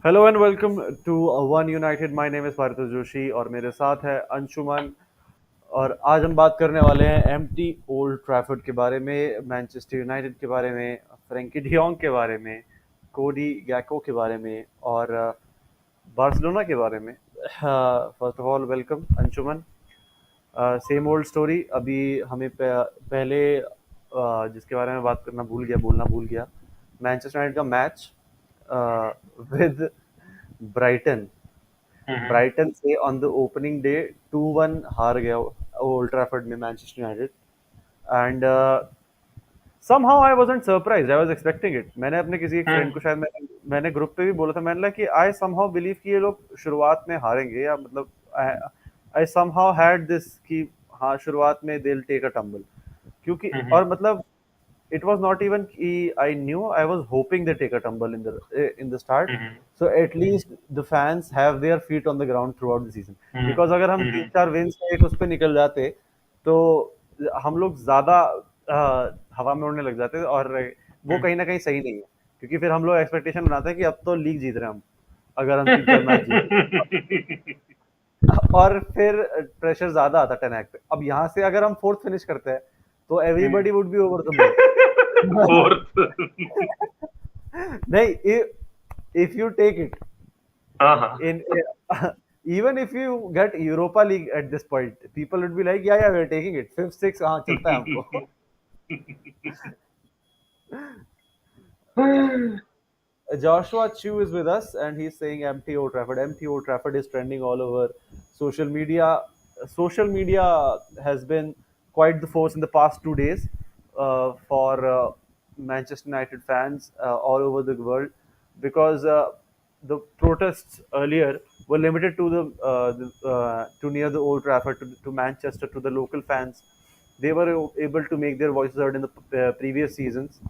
Hello and welcome to one united. My name is Paritosh Joshi और मेरे साथ है अंशुमन। और आज हम बात करने वाले हैं एम्प्टी ओल्ड ट्रैफर्ड के बारे में, मैनचेस्टर यूनाइटेड के बारे में, फ्रैंकी डियोंग के बारे में, कोडी गैको के बारे में और बार्सिलोना के बारे में। First of all welcome Anshuman. Same old story. अभी हमें पहले जिसके बारे में बात करना भूल गया, बोलना भूल गया, मैनचेस्टर यूनाइटेड का match with Brighton. Hmm. Brighton से ऑन द ओपनिंग डे 2-1 हार गया ओल्ड ट्रैफर्ड में Manchester United. And somehow I wasn't surprised. I was expecting it. मैंने अपने किसी एक फ्रेंड हम्म। को शायद मैंने ग्रुप पे भी बोला था। मैंने लगा कि I somehow believe कि ये लोग शुरुआत में हारेंगे, या मतलब I somehow had this कि हाँ शुरुआत में they'll take a tumble, क्योंकि हम्म। और मतलब it was not even I knew, I was hoping they take a tumble in the start, hmm. so at least the fans have their feet on the ground throughout the season. Hmm. Because अगर हम तीन हम्म। चार win से एक उस पे निकल जाते तो हम लोग ज्यादा हवा में उड़ने लग जाते हैं, और वो हम्म। कहीं ना कहीं सही नहीं है, क्योंकि फिर हम लोग एक्सपेक्टेशन बनाते हैं कि अब तो लीग जीत रहे हैं हम, अगर हम तीन चार मैच जीते और फिर प्रेशर ज्यादा आता टैनाक पे। अब यहाँ से अगर हम फोर्थ फिनिश करते हैं तो everybody would be over the moon. Fourth. नहीं, if you take it हाँ हाँ। in even if you get Europa League at this point, people would be like, yeah, we're taking it, fifth sixth, हाँ चलता है हमको। Joshua Chu is with us, and he's saying empty Old Trafford. Empty Old Trafford is trending all over social media. Social media has been quite the force in the past 2 days for Manchester United fans all over the world, because the protests earlier were limited to to near the Old Trafford, to Manchester, to the local fans. They were able to make their voices heard in the previous seasons,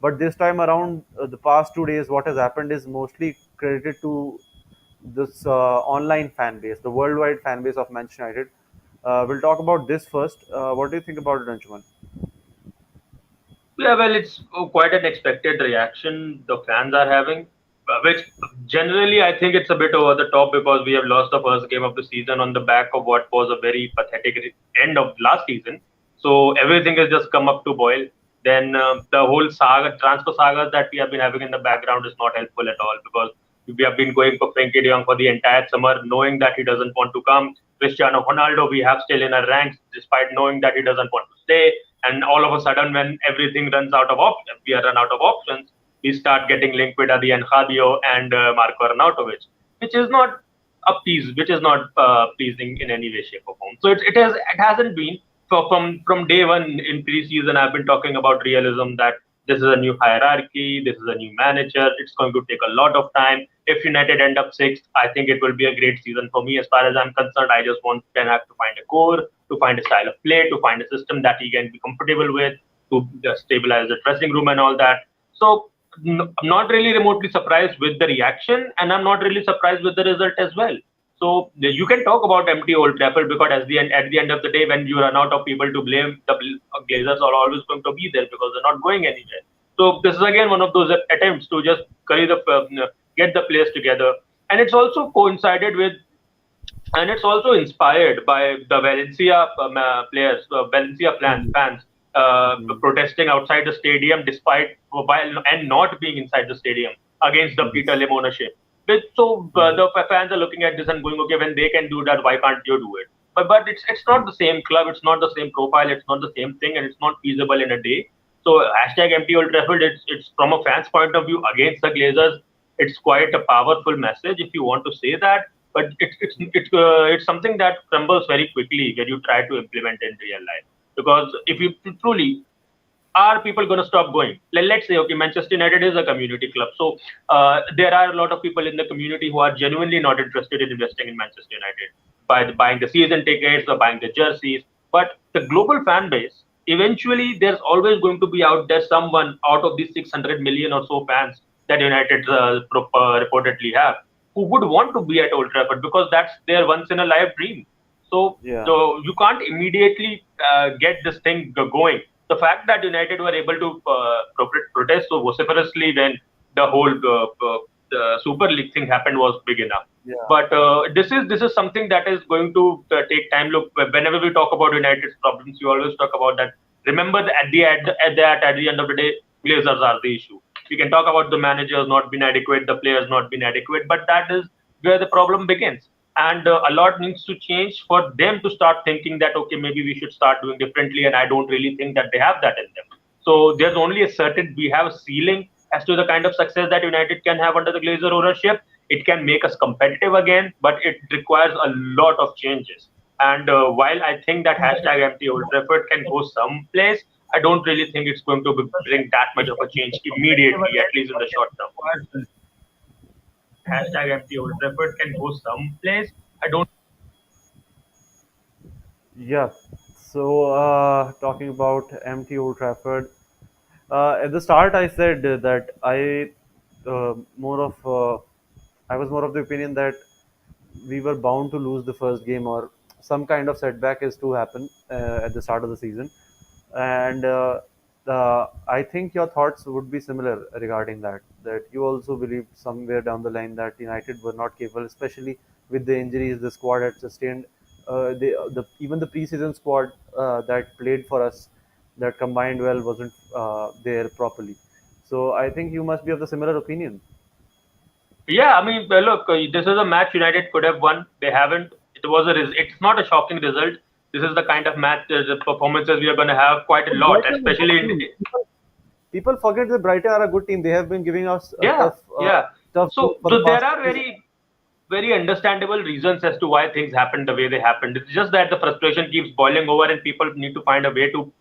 but this time around, the past 2 days, what has happened is mostly credited to this online fan base, the worldwide fan base of Manchester United. We'll talk about this first. What do you think about it, Anshuman? Yeah, well, it's quite an expected reaction the fans are having, which generally I think it's a bit over the top because we have lost the first game of the season on the back of what was a very pathetic end of last season. So everything has just come up to boil. Then the whole saga, transfer sagas that we have been having in the background is not helpful at all because we have been going for Frenkie de Jong for the entire summer, knowing that he doesn't want to come. Cristiano Ronaldo, we have still in our ranks, despite knowing that he doesn't want to stay. And all of a sudden, when everything runs out of options, we are run out of options, we start getting linked with Adrian Khadio and Marco Arnautovic, which is not which is not pleasing in any way, shape, or form. So it hasn't been from day one in preseason. I've been talking about realism that this is a new hierarchy, this is a new manager. It's going to take a lot of time. If United end up sixth, I think it will be a great season for me. As far as I'm concerned, I just want Ten Hag to find a core, to find a style of play, to find a system that he can be comfortable with, to stabilize the dressing room and all that. So I'm not really remotely surprised with the reaction, and I'm not really surprised with the result as well. So you can talk about empty Old Trafford because at the end of the day, when you run out of people to blame, the Glazers are always going to be there because they're not going anywhere. So this is again one of those attempts to just get the players together, and it's also coincided with, and it's also inspired by the Valencia players, Valencia fans protesting outside the stadium despite while and not being inside the stadium against the Peter Yes. Lim ownership. So the fans are looking at this and going, okay, when they can do that, why can't you do it? But it's not the same club, it's not the same profile, it's not the same thing, and it's not feasible in a day. So hashtag empty Old Trafford. It's from a fan's point of view against the Glazers. It's quite a powerful message if you want to say that, but it's something that crumbles very quickly when you try to implement in real life. Because if you truly are people going to stop going? Let's say, okay, Manchester United is a community club. So there are a lot of people in the community who are genuinely not interested in investing in Manchester United by buying the season tickets or buying the jerseys. But the global fan base, eventually, there's always going to be out there someone out of these 600 million or so fans that United reportedly have who would want to be at Old Trafford because that's their once in a life dream. So, Yeah. so you can't immediately get this thing going. The fact that United were able to protest so vociferously when the whole the Super League thing happened was big enough. Yeah. But this is something that is going to take time. Look, whenever we talk about United's problems, you always talk about that. Remember, that at the end of the day, Glazers are the issue. We can talk about the managers not being adequate, the players not being adequate, but that is where the problem begins. And a lot needs to change for them to start thinking that okay, maybe we should start doing differently. And I don't really think that they have that in them. So there's only a certain we have a ceiling as to the kind of success that United can have under the Glazer ownership. It can make us competitive again, but it requires a lot of changes. And while I think that hashtag empty Old Trafford can go someplace, I don't really think it's going to bring that much of a change immediately, at least in the short term. Hashtag empty Old Trafford can go someplace. I don't. Yeah. So, talking about empty Old Trafford, at the start I said that more of I was more of the opinion that we were bound to lose the first game, or some kind of setback is to happen at the start of the season. And I think your thoughts would be similar regarding that. That you also believed somewhere down the line that United were not capable, especially with the injuries the squad had sustained. Even the preseason squad that played for us, that combined well, wasn't there properly. So I think you must be of the similar opinion. Yeah, I mean, well, look, this is a match United could have won. They haven't. It's not a shocking result. This is the kind of match, the performances we are going to have quite a lot, Brighton is a good especially in. team. People forget that Brighton are a good team. They have been giving us a Yeah, yeah. tough So, for the so there past are season. very understandable reasons as to why things happened the way they happened. It's just that the frustration keeps boiling over, and people need to find a way to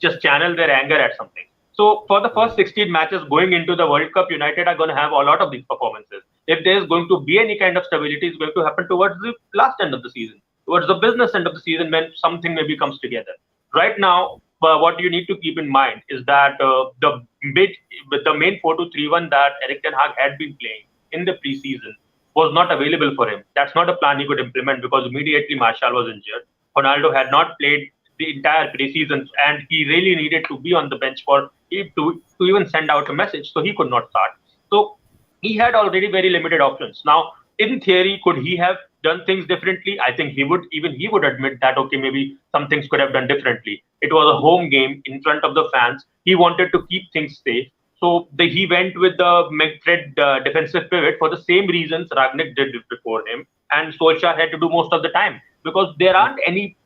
just channel their anger at something. So for the first 16 matches going into the World Cup, United are going to have a lot of these performances. If there's going to be any kind of stability, it's going to happen towards the last end of the season, towards the business end of the season when something maybe comes together. Right now, what you need to keep in mind is that the main 4-2-3-1 that Eric Ten Hag had been playing in the preseason was not available for him. That's not a plan he could implement because immediately Martial was injured. Ronaldo had not played the entire preseason, and he really needed to be on the bench for him to even send out a message. So he could not start. So he had already very limited options. Now, in theory, could he have done things differently? I think he would admit that okay, maybe some things could have done differently. It was a home game in front of the fans. He wanted to keep things safe. So he went with the McFred defensive pivot for the same reasons Ragnick did before him, and Solskjaer had to do most of the time because there aren't any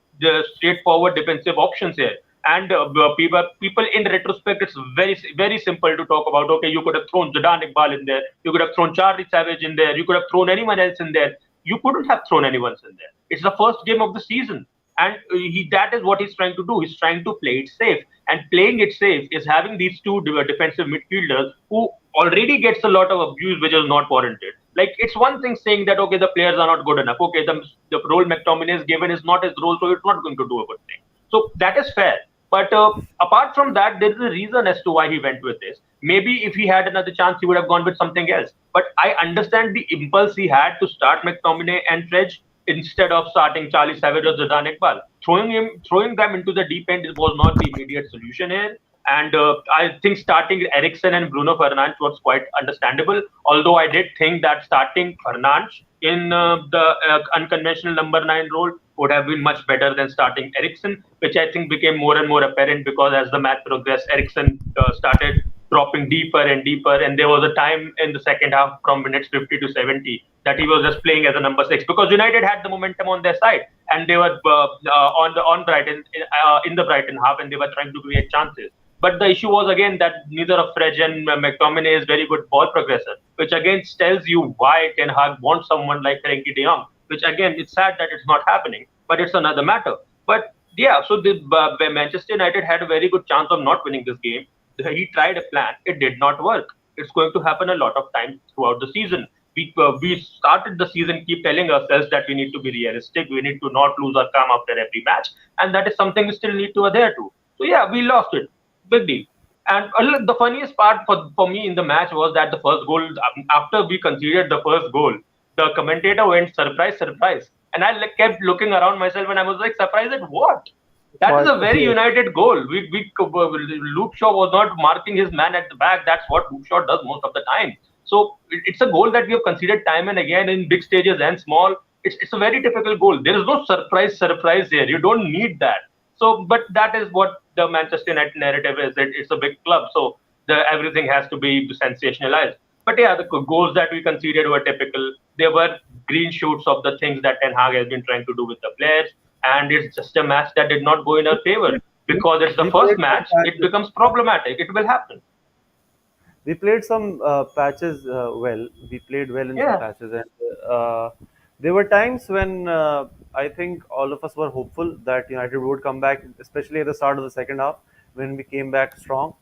straightforward defensive options here. And people in retrospect, it's very simple to talk about. Okay, you could have thrown Zidane Iqbal in there, you could have thrown Charlie Savage in there, you could have thrown anyone else in there. You couldn't have thrown anyone in there. It's the first game of the season, and that is what he's trying to do. He's trying to play it safe, and playing it safe is having these two defensive midfielders who already gets a lot of abuse, which is not warranted. Like it's one thing saying that okay, the players are not good enough. Okay, the role McTominay is given is not his role, so it's not going to do a good thing. So that is fair. But apart from that, there is a reason as to why he went with this. Maybe if he had another chance, he would have gone with something else. But I understand the impulse he had to start McTominay and Fredge instead of starting Charlie Savage or Zidane Iqbal. Throwing them into the deep end was not the immediate solution here. And I think starting Eriksen and Bruno Fernandes was quite understandable. Although I did think that starting Fernandes in the unconventional number 9 role would have been much better than starting Eriksen, which I think became more and more apparent because as the match progressed, Eriksen started dropping deeper and deeper. And there was a time in the second half from minutes 50 to 70 that he was just playing as a number 6 because United had the momentum on their side and they were on Brighton in the Brighton half and they were trying to create chances. But the issue was again that neither of Fredge and McTominay is very good ball progressor, which again tells you why Ten Hag wants someone like Frenkie de Jong. Which again, it's sad that it's not happening, but it's another matter. But yeah, so the Manchester United had a very good chance of not winning this game. He tried a plan, it did not work. It's going to happen a lot of times throughout the season. We started the season keep telling ourselves that we need to be realistic, we need to not lose our calm after every match, and that is something we still need to adhere to. So yeah, we lost it. Big deal. And the funniest part for me in the match was that the first goal, after we conceded the first goal, the commentator went surprise, surprise. And I kept looking around myself and I was like, surprised at what? That is Quite a very yes. United goal. Luke Shaw was not marking his man at the back. That's what Luke Shaw does most of the time. So it's a goal that we have conceded time and again in big stages and small. It's a very difficult goal. There is no surprise here. You don't need that. So, but that is what the Manchester United narrative is. It's a big club, so everything has to be sensationalized. But yeah, the goals that we conceded were typical. They were green shoots of the things that Ten Hag has been trying to do with the players, and it's just a match that did not go in our favor we, because it's the we first played some match. It patches. becomes problematic. It will happen. We played some patches well. We played well in some Yeah. patches, and there were times when I think all of us were hopeful that United would come back, especially at the start of the second half when we came back strong.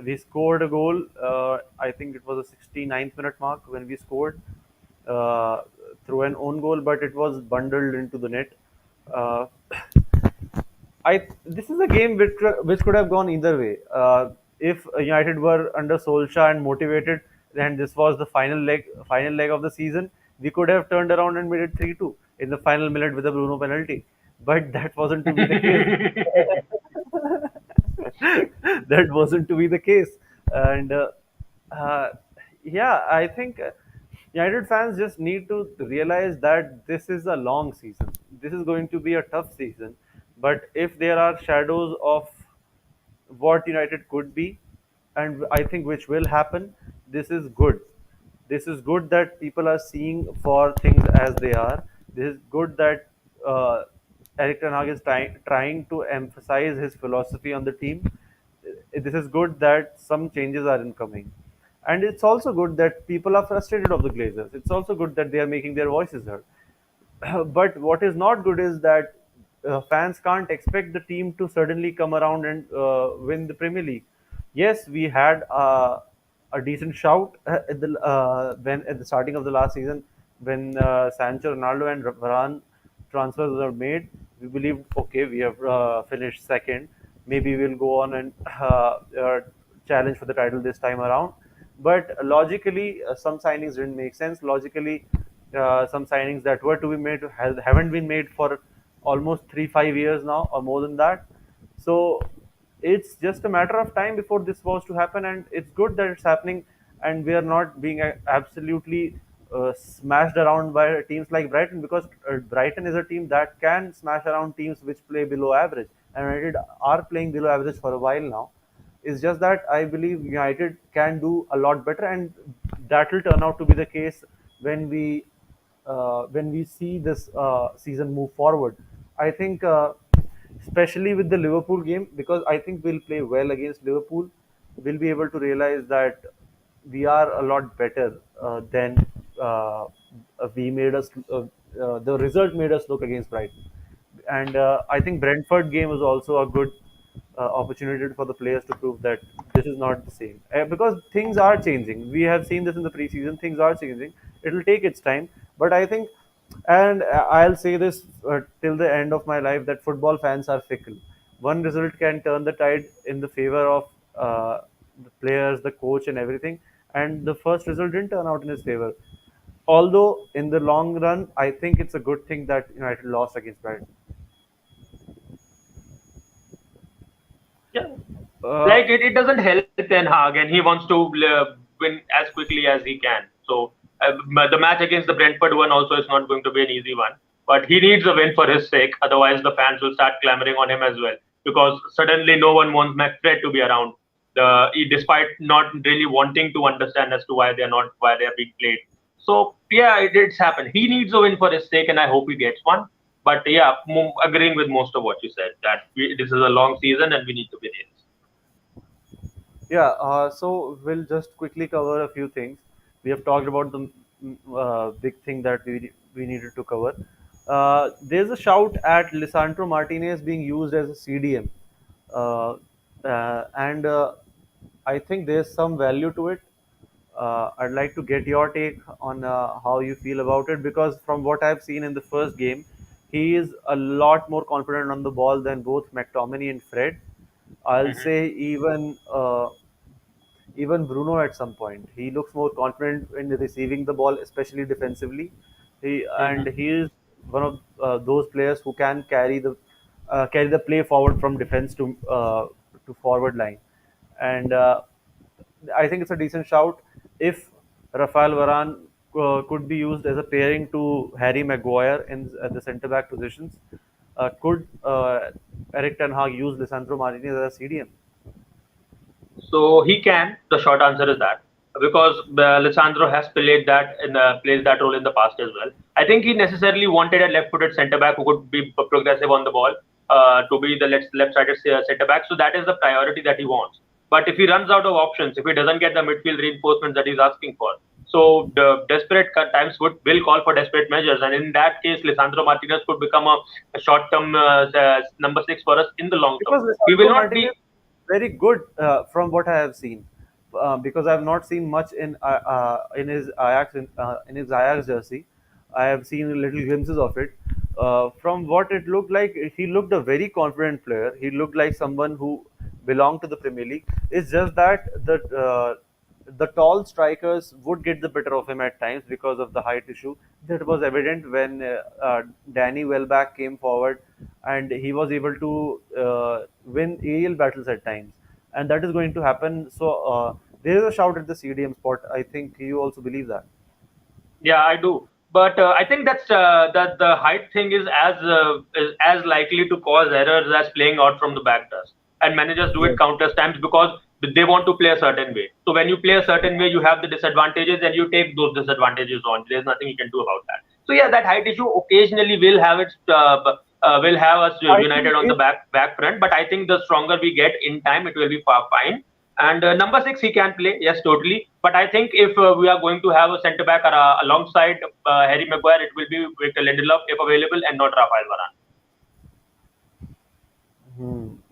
We scored a goal. I think it was the 69th minute mark when we scored uh, through an own goal, but it was bundled into the net. Uh, I This is a game which could have gone either way. If United were under Solskjaer and motivated, and this was the final leg of the season, we could have turned around and made it 3-2 in the final minute with a Bruno penalty. But that wasn't to be the case. That wasn't to be the case, and uh, yeah, I think United fans just need to realize that this is a long season. This is going to be a tough season, but if there are shadows of what United could be, and I think which will happen, this is good. This is good that people are seeing for things as they are. This is good that Eric Ten Hag is trying to emphasize his philosophy on the team. This is good that some changes are incoming. And it's also good that people are frustrated of the Glazers. It's also good that they are making their voices heard. But what is not good is that fans can't expect the team to suddenly come around and win the Premier League. Yes, we had a decent shout at the starting of the last season when Sancho, Ronaldo, and Varane transfers were made. We believed, okay, we have finished second. Maybe we'll go on and challenge for the title this time around. But logically, some signings didn't make sense. Logically, some signings that were to be made haven't been made for almost 3-5 years now, or more than that. So it's just a matter of time before this was to happen, and it's good that it's happening, and we are not being absolutely smashed around by teams like Brighton, because Brighton is a team that can smash around teams which play below average, and United are playing below average for a while now. It's just that I believe United can do a lot better, and that will turn out to be the case when we see this season move forward. I think, especially with the Liverpool game, because I think we'll play well against Liverpool, we'll be able to realize that we are a lot better than we made us. The result made us look against Brighton, and I think Brentford game was also a good opportunity for the players to prove that this is not the same, because things are changing. We have seen this in the preseason. Things are changing. It will take its time, but I think, and I'll say this till the end of my life, that football fans are fickle. One result can turn the tide in the favor of the players, the coach, and everything. And the first result didn't turn out in his favor. Although in the long run, I think it's a good thing that United lost against Brighton. Yeah. Uh, Like it doesn't help Ten Hag, and he wants to win as quickly as he can. So the match against the Brentford one also is not going to be an easy one. But he needs a win for his sake. Otherwise, the fans will start clamoring on him as well. Because suddenly, no one wants McFred to be around. Despite not really wanting to understand as to why they are being played. So yeah, it's happened. He needs a win for his sake, and I hope he gets one. But yeah, agreeing with most of what you said, that this is a long season and we need to be realistic. Yeah, so we'll just quickly cover a few things. We have talked about the big thing that we needed to cover. There's a shout at Lisandro Martinez being used as a CDM, uh, and I think there's some value to it. I'd like to get your take on how you feel about it, because from what I've seen in the first game, he is a lot more confident on the ball than both McTominay and Fred. I'll say even Bruno at some point. He looks more confident in receiving the ball, especially defensively. Hmm. He is one of those players who can carry the play forward from defense to forward line, and I think it's a decent shout. if Rafael Varane could be used as a pairing to Harry Maguire in at the centre back positions, could Eric Ten Hag use Lisandro Martinez as a CDM? So he can. The short answer is that because Lisandro has played that role in the past as well. I think he necessarily wanted a left-footed centre back who could be progressive on the ball, to be the left-sided centre back. So that is the priority that he wants. But if he runs out of options, if he doesn't get the midfield reinforcements that he's asking for, so the desperate times will call for desperate measures, and in that case, Lisandro Martinez could become a short-term number six for us in the long term. Because He will Lisandro not Martinez be. is very good from what I have seen. Because I have not seen much in his Ajax jersey. I have seen little glimpses of it. From what it looked like, he looked a very confident player. He looked like someone who belonged to the Premier League. It's just that the tall strikers would get the better of him at times because of the height issue. That was evident when Danny Welbeck came forward and he was able to win aerial battles at times. And that is going to happen. So there is a shout at the CDM spot. I think you also believe that. Yeah, I do. But I think that the height thing is as likely to cause errors as playing out from the back does. And managers do it Yes. countless times because they want to play a certain way. So when you play a certain way, you have the disadvantages and you take those disadvantages on. There's nothing you can do about that. So yeah, that height issue occasionally will have us I united think on the if back front. But I think the stronger we get in time, it will be far fine. And number six, he can play, yes, totally. But I think if we are going to have a centre back alongside Harry Maguire, it will be Victor Lindelof if available, and not Rafael Varane.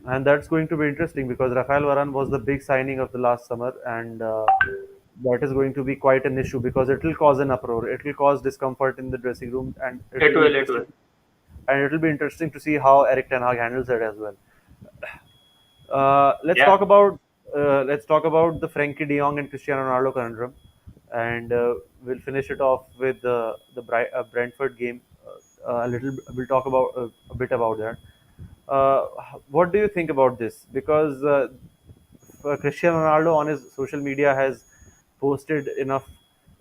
And that's going to be interesting because Rafael Varane was the big signing of the last summer, and that is going to be quite an issue because it will cause an uproar. It will cause discomfort in the dressing room, and it It will be will, it will. interesting. And it will be interesting to see how Eric Ten Hag handles it as well. Yeah. Let's talk about the Frankie De Jong and Cristiano Ronaldo conundrum, and we'll finish it off with Brentford game. A little, we'll talk about a bit about that. Uh, what do you think about this? Because Cristiano Ronaldo on his social media has posted enough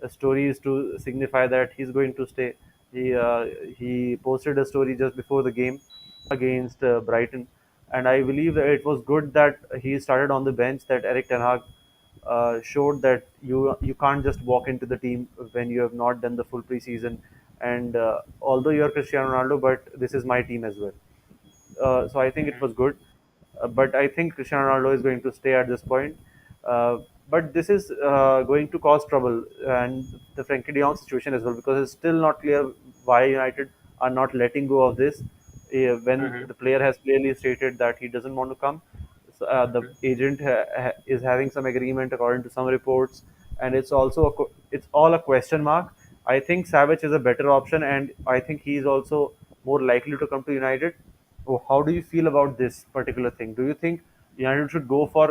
stories to signify that he's going to stay. He posted a story just before the game against Brighton, and I believe that it was good that he started on the bench. That Eric Ten Hag showed that you can't just walk into the team when you have not done the full preseason. And although you're Cristiano Ronaldo, but this is my team as well. So I think it was good. But I think Cristiano Ronaldo is going to stay at this point. But this is going to cause trouble and the Frankie De Jong situation as well because it's still not clear why United are not letting go of this when Hmm. the player has clearly stated that he doesn't want to come. So, the agent is having some agreement according to some reports, and it's all a question mark. I think Savage is a better option, and I think he is also more likely to come to United. Oh, how do you feel about this particular thing? Do you think United should go for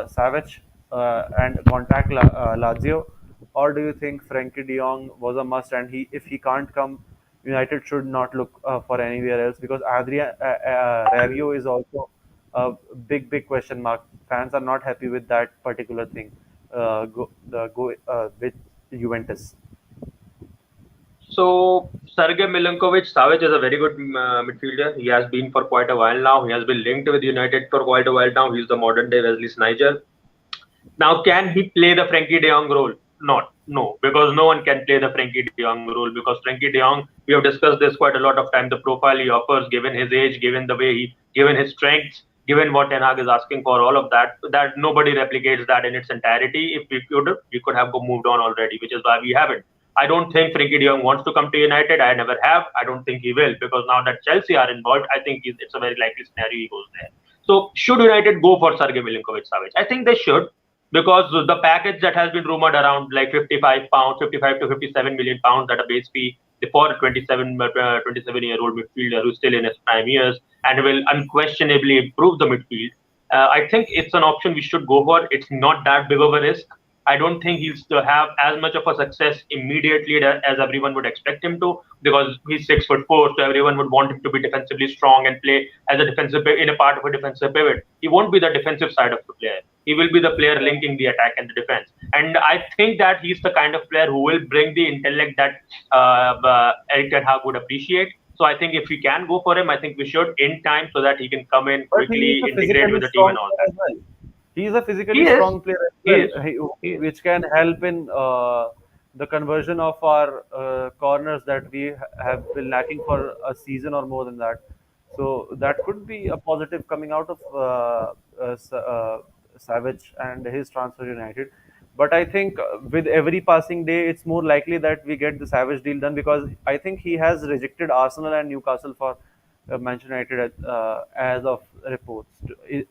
Savage and contact Lazio, or do you think Frankie De Jong was a must and if he can't come, United should not look for anywhere else because Adrian Rabiot is also a big question mark. Fans are not happy with that particular thing. Go with Juventus. So Sergei Milinkovic-Savic is a very good midfielder. He has been for quite a while now. He has been linked with United for quite a while now. He's the modern day Wesley Sneijder. Now, can he play the Frankie De Jong role? Not, no, because no one can play the Frankie De Jong role because Frankie De Jong, we have discussed this quite a lot of time. The profile he offers, given his age, given his strengths, given what Ten Hag is asking for, all of that, that nobody replicates that in its entirety. If we could have moved on already, which is why we haven't. I don't think Frankie De Jong wants to come to United. I never have. I don't think he will because now that Chelsea are involved, I think it's a very likely scenario he goes there. So should United go for Sergei Milinkovic-Savic? I think they should because the package that has been rumored around like 55 pounds, 55 to 57 million pounds at a base fee for a 27-year-old midfielder who's still in his prime years and will unquestionably improve the midfield. I think it's an option we should go for. It's not that big of a risk. I don't think he'll still have as much of a success immediately as everyone would expect him to, because he's 6'4", so everyone would want him to be defensively strong and play as a in a part of a defensive pivot. He won't be the defensive side of the player. He will be the player linking the attack and the defense. And I think that he's the kind of player who will bring the intellect that Eric Ten Hag would appreciate. So I think if we can go for him, I think we should in time so that he can come in But he is quickly, a integrate with physically the team strong and all player that. as well. He is a He physically is. strong player as He well, is. He is. which can help in the conversion of our corners that we have been lacking for a season or more than that. So that could be a positive coming out of Savage and his transfer to United. But I think with every passing day, it's more likely that we get the Savage deal done, because I think he has rejected Arsenal and Newcastle for Manchester United as of reports, if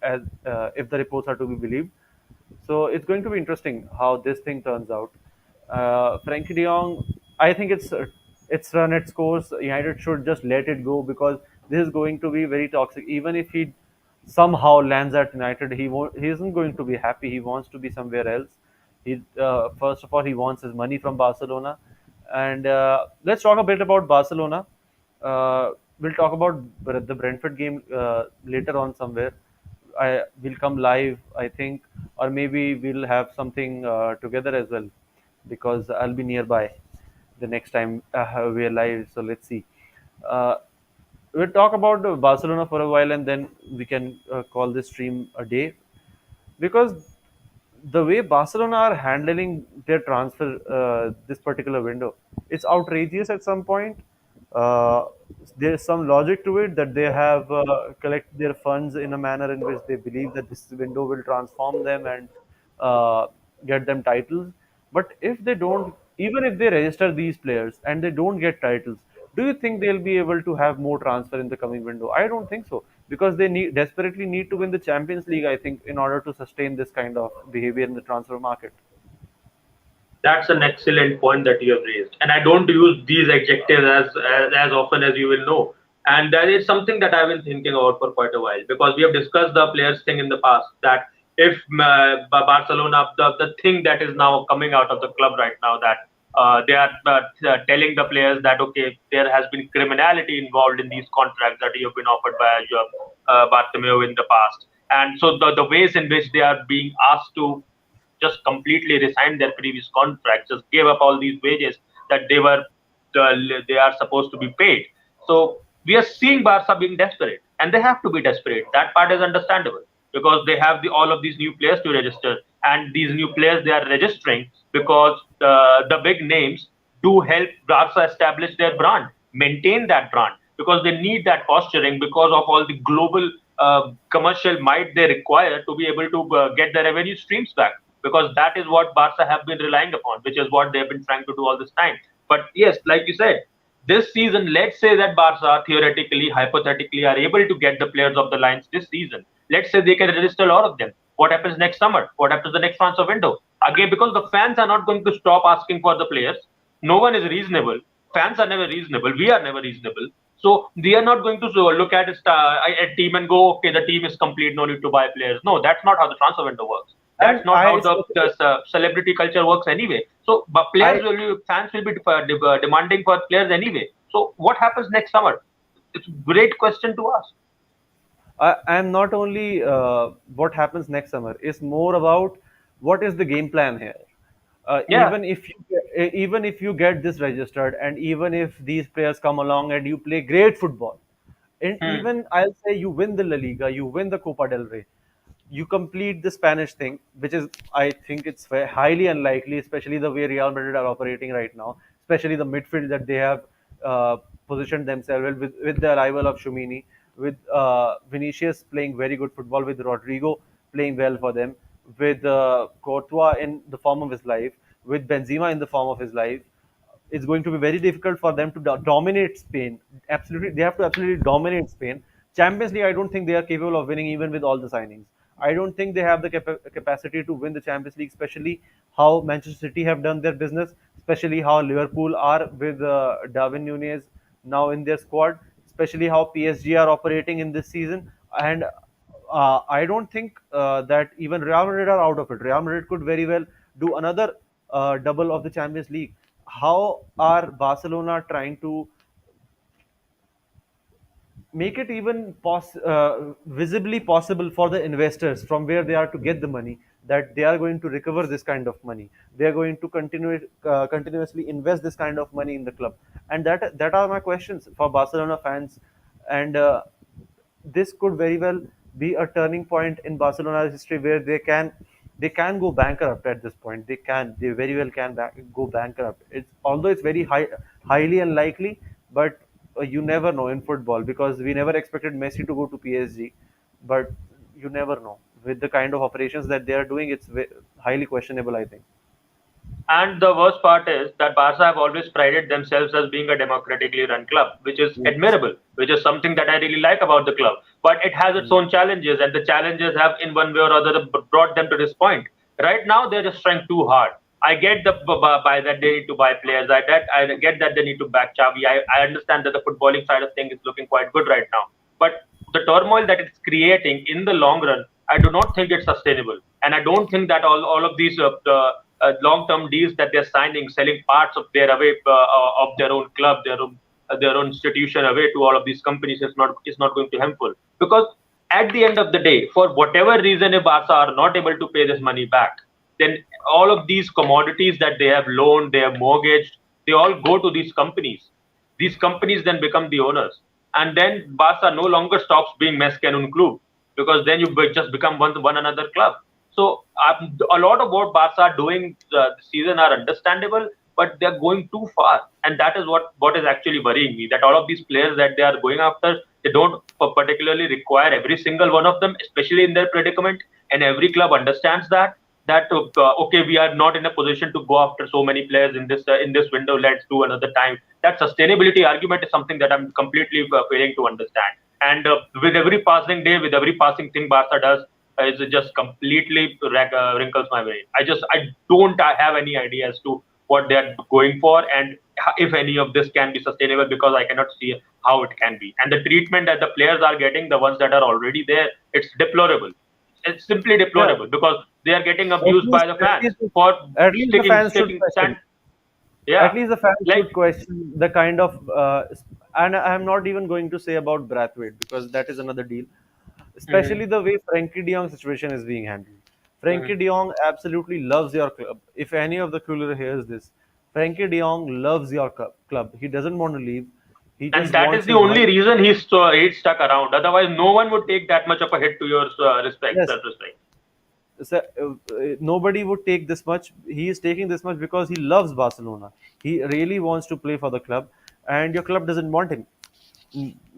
the reports are to be believed. So it's going to be interesting how this thing turns out. Frankie De Jong, I think it's run its course. United should just let it go, because this is going to be very toxic. Even if he somehow lands at United, he isn't going to be happy. He wants to be somewhere else. He first of all he wants his money from Barcelona, and let's talk a bit about Barcelona. We'll talk about the Brentford game later on somewhere. I will come live, I think, or maybe we'll have something together as well, because I'll be nearby the next time we're live. So let's see. Uh, we'll talk about Barcelona for a while, and then we can call this stream a day, because the way Barcelona are handling their transfer this particular window, it's outrageous at some point. Uh, there's some logic to it that they have collect their funds in a manner in which they believe that this window will transform them and uh, get them titles. But if they don't, even if they register these players and they don't get titles, do you think they'll be able to have more transfer in the coming window? I don't think so, because they desperately need to win the Champions League, I think, in order to sustain this kind of behavior in the transfer market. That's an excellent point that you have raised, and I don't use these adjectives as often as you will know. And that is something that I've been thinking about for quite a while, because we have discussed the players thing in the past. That if Barcelona, the thing that is now coming out of the club right now, that they are telling the players that okay, there has been criminality involved in these contracts that you have been offered by Bartomeu in the past, and so the ways in which they are being asked to just completely resigned their previous contracts, just gave up all these wages that they are supposed to be paid. So we are seeing Barca being desperate, and they have to be desperate. That part is understandable because they have all of these new players to register, and these new players they are registering because the big names do help Barca establish their brand, maintain that brand, because they need that posturing because of all the global commercial might they require to be able to get the revenue streams back, because that is what Barca have been relying upon, which is what they've been trying to do all this time. But yes, like you said, this season, let's say that Barca theoretically, hypothetically, are able to get the players of the lines this season. Let's say they can register a lot of them. What happens next summer? What happens the next transfer window? Again, because the fans are not going to stop asking for the players. No one is reasonable. Fans are never reasonable. We are never reasonable. So we are not going to look at a team and go, okay, the team is complete, no need to buy players. No, that's not how the transfer window works. And That's not how the celebrity culture works anyway. So, but I, fans will be demanding for players anyway. So, what happens next summer? It's a great question to ask. I am not only what happens next summer. It's more about what is the game plan here. Yeah. Even if you get this registered, and even if these players come along and you play great football, and Hmm. even I'll say you win the La Liga, you win the Copa del Rey, you complete the Spanish thing, which is, I think, it's highly unlikely, especially the way Real Madrid are operating right now, especially the midfield that they have positioned themselves with the arrival of Shumini, with Vinicius playing very good football, with Rodrigo playing well for them, with Courtois in the form of his life, with Benzema in the form of his life. It's going to be very difficult for them to dominate Spain. Absolutely, they have to absolutely dominate Spain. Champions League, I don't think they are capable of winning even with all the signings. I don't think they have the capacity to win the Champions League, especially how Manchester City have done their business, especially how Liverpool are with Darwin Nunez now in their squad, especially how PSG are operating in this season. And I don't think that even Real Madrid are out of it. Real Madrid could very well do another double of the Champions League. How are Barcelona trying to make it even visibly possible for the investors from where they are to get the money, that they are going to recover this kind of money, they are going to continuously invest this kind of money in the club? And that are my questions for Barcelona fans. And this could very well be a turning point in Barcelona's history where they can go bankrupt at this point. They very well can go bankrupt. It's although it's very highly unlikely, but you never know in football, because we never expected Messi to go to PSG, but you never know with the kind of operations that they are doing. It's highly questionable, I think. And the worst part is that Barca have always prided themselves as being a democratically run club, which is Yes. admirable, which is something that I really like about the club. But it has its Mm. own challenges, and the challenges have, in one way or other, brought them to this point. Right now, they're just trying too hard. I get by that they need to buy players. I get that they need to back Xavi. I understand that the footballing side of things is looking quite good right now. But the turmoil that it's creating in the long run, I do not think it's sustainable. And I don't think that all of these long-term deals that they're signing, selling parts of their away of their own club, their own institution away to all of these companies is not going to helpful. Because at the end of the day, for whatever reason, if Barca are not able to pay this money back, then all of these commodities that they have loaned, they have mortgaged, they all go to these companies. These companies then become the owners, and then Barca no longer stops being Mesken un club, because then you just become one another club. So a lot of what Barca are doing this season are understandable, but they're going too far, and that is what is actually worrying me. That all of these players that they are going after, they don't particularly require every single one of them, especially in their predicament, and every club understands that okay, we are not in a position to go after so many players in this window. Let's do another time. That sustainability argument is something that I'm completely failing to understand. And with every passing day, with every passing thing Barca does, is just completely wrinkles my brain. I don't have any idea as to what they are going for, and if any of this can be sustainable, because I cannot see how it can be. And the treatment that the players are getting, the ones that are already there, it's deplorable. It's simply Yeah, deplorable because they are getting at abused by least the at fans least for at least the fans should sticking stand. question. Yeah, At least the fans like should question the kind of and I'm not even going to say about Brathwaite, because that is another deal. mhm, Especially the way Frankie De Jong situation is being handled. Frankie mhm. De Jong absolutely loves your club. If any of the cooler hears this, Frankie De Jong loves your club. He doesn't want to leave. He And just that is wants the his only money. reason he's stuck around. Otherwise, no one would take that much of a hit to your Yes, self-respect. so, nobody would take this much. He is taking this much because he loves Barcelona. He really wants to play for the club, and your club doesn't want him.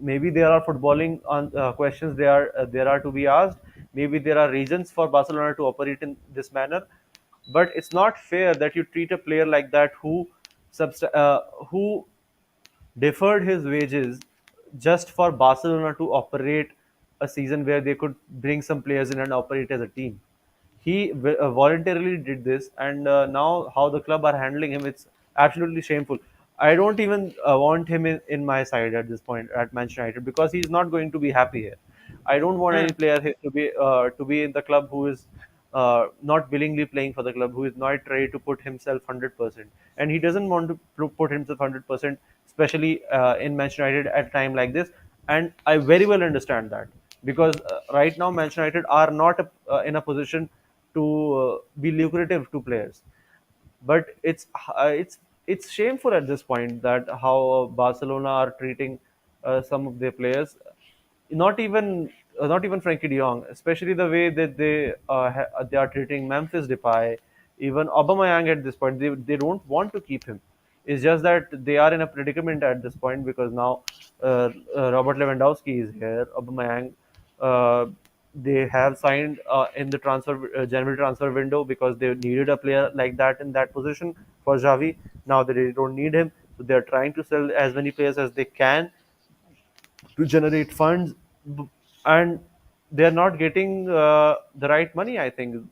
Maybe there are footballing questions there are to be asked. Maybe there are reasons for Barcelona to operate in this manner, but it's not fair that you treat a player like that who deferred his wages just for Barcelona to operate a season where they could bring some players in and operate as a team. He voluntarily did this, and now how the club are handling him, it's absolutely shameful. I don't even want him in my side at this point at Manchester United, because he's not going to be happy here. I don't want any Hmm. player here to be in the club who is not willingly playing for the club, who is not ready to put himself 100%, and he doesn't want to put himself 100%, especially in Manchester United at a time like this. And I very well understand that, because right now Manchester United are not in a position to be lucrative to players. But it's shameful at this point that how Barcelona are treating some of their players. Not even Frankie De Jong, especially the way that they are treating Memphis Depay, even Aubameyang at this point. They don't want to keep him. It's just that they are in a predicament at this point, because now Robert Lewandowski is here. Aubameyang, uh, they have signed in the January transfer window, because they needed a player like that in that position for Xavi. Now they don't need him, so they're trying to sell as many players as they can to generate funds, and they're not getting the right money, I think.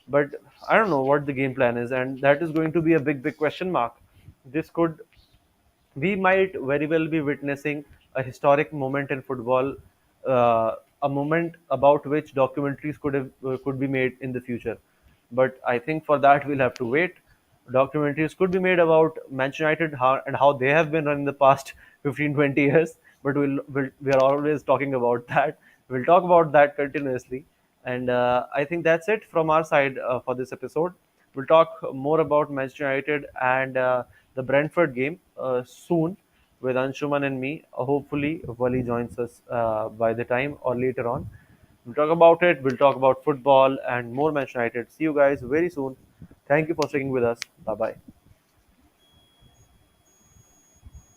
But I don't know what the game plan is, and that is going to be a big question mark. This could We might very well be witnessing a historic moment in football, a moment about which documentaries could be made in the future. But I think for that we'll have to wait. Documentaries could be made about Manchester United, how they have been run in the past 15, 20 years. But we are always talking about that. We'll talk about that continuously. And I think that's it from our side for this episode. We'll talk more about Manchester United and the Brentford game soon with Anshuman and me. Hopefully, Wally joins us by the time or later on. We'll talk about it. We'll talk about football and more Manchester United. See you guys very soon. Thank you for sticking with us. Bye bye.